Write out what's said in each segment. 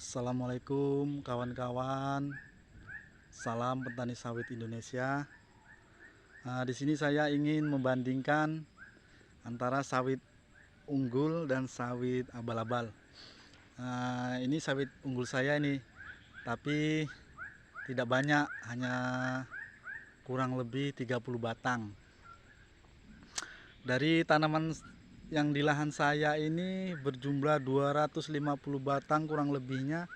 Assalamualaikum kawan-kawan, salam petani sawit Indonesia. Di sini saya ingin membandingkan antara sawit unggul dan sawit abal-abal. Ini sawit unggul saya ini, tapi tidak banyak, hanya kurang lebih 30 batang. Dari tanaman yang di lahan saya ini berjumlah 250 batang kurang lebihnya.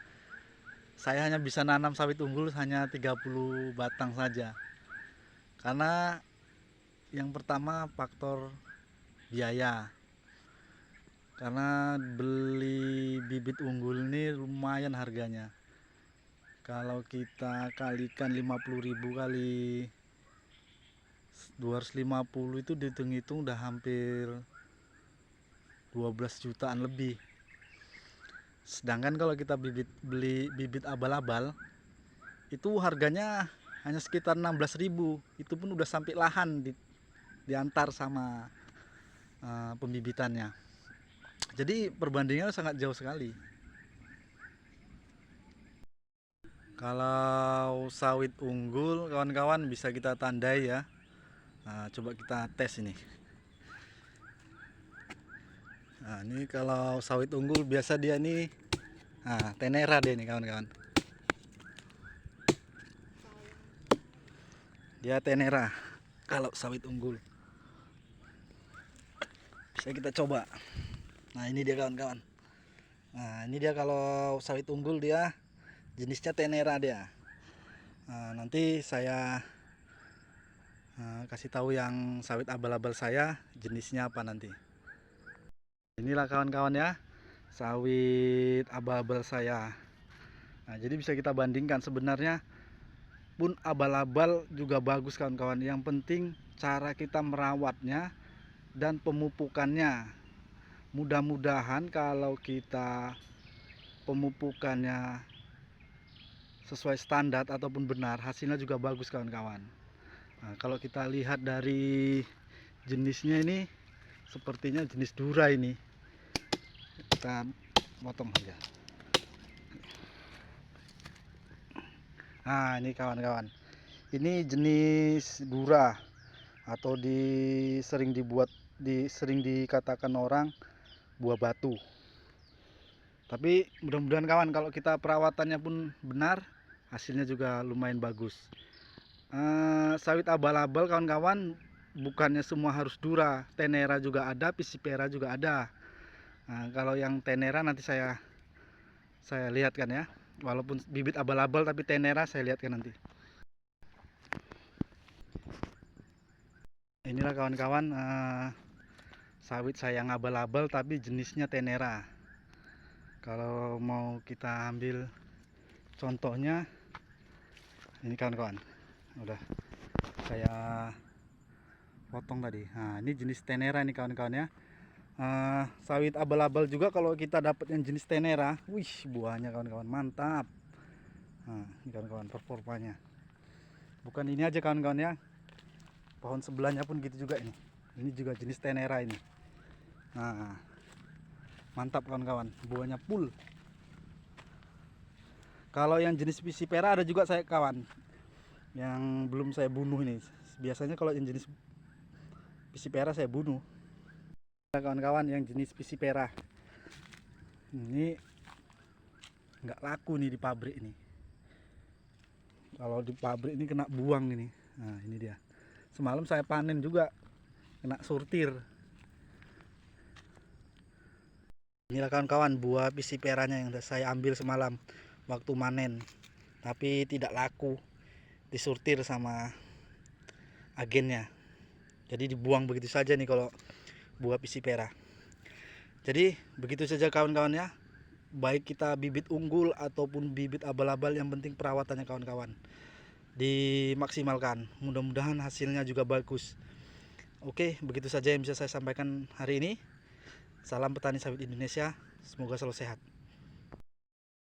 Saya hanya bisa nanam sawit unggul hanya 30 batang saja. Karena yang pertama faktor biaya. Karena beli bibit unggul ini lumayan harganya. Kalau kita kalikan 50.000 kali 250 itu dihitung-hitung udah hampir 12 jutaan lebih. Sedangkan kalau kita beli bibit abal-abal itu harganya hanya sekitar 16.000. Itu pun udah sampai lahan diantar sama pembibitannya. Jadi perbandingannya sangat jauh sekali. Kalau sawit unggul kawan-kawan bisa kita tandai ya. Coba kita tes ini. Ini kalau sawit unggul biasa dia nih tenera deh nih kawan-kawan. Dia tenera kalau sawit unggul. Bisa kita coba. Nah ini dia kawan-kawan. Nah ini dia kalau sawit unggul dia jenisnya tenera dia. Nanti saya kasih tahu yang sawit abal-abal saya jenisnya apa nanti. Inilah kawan-kawan ya sawit abal-abal saya. Nah jadi bisa kita bandingkan, sebenarnya pun abal-abal juga bagus kawan-kawan. Yang penting cara kita merawatnya dan pemupukannya. Mudah-mudahan kalau kita pemupukannya sesuai standar ataupun benar, hasilnya juga bagus kawan-kawan. Kalau kita lihat dari jenisnya ini sepertinya jenis dura ini. Kita potong saja. Nah ini kawan-kawan, ini jenis dura atau sering dikatakan orang buah batu. Tapi mudah-mudahan kawan kalau kita perawatannya pun benar, hasilnya juga lumayan bagus. Sawit abal-abal kawan-kawan bukannya semua harus dura, tenera juga ada, pisipera juga ada. Kalau yang tenera nanti saya lihatkan ya, walaupun bibit abal-abal tapi tenera saya lihatkan nanti. Inilah kawan-kawan sawit saya yang abal-abal tapi jenisnya tenera. Kalau mau kita ambil contohnya ini kawan-kawan, udah saya potong tadi. Nah ini jenis tenera nih kawan-kawan ya. Sawit abal-abal juga kalau kita dapat yang jenis tenera, wih buahnya kawan-kawan mantap. Ini kawan-kawan performanya. Bukan ini aja kawan-kawan ya, pohon sebelahnya pun gitu juga ini. Ini juga jenis tenera ini. Mantap kawan-kawan, buahnya full. Kalau yang jenis pisipera ada juga saya kawan, yang belum saya bunuh ini. Biasanya kalau yang jenis pisipera saya bunuh. Kawan-kawan yang jenis pisipera ini nggak laku nih di pabrik ini. Kalau di pabrik ini kena buang ini. Nah ini dia. Semalam saya panen juga kena sortir. Inilah kawan-kawan buah pisiperanya yang saya ambil semalam waktu manen, tapi tidak laku, disortir sama agennya. Jadi dibuang begitu saja nih kalau buah pisipera. Jadi begitu saja kawan-kawan ya, baik kita bibit unggul ataupun bibit abal-abal, yang penting perawatannya kawan-kawan dimaksimalkan, mudah-mudahan hasilnya juga bagus. Oke, begitu saja yang bisa saya sampaikan hari ini. Salam petani sawit Indonesia, semoga selalu sehat.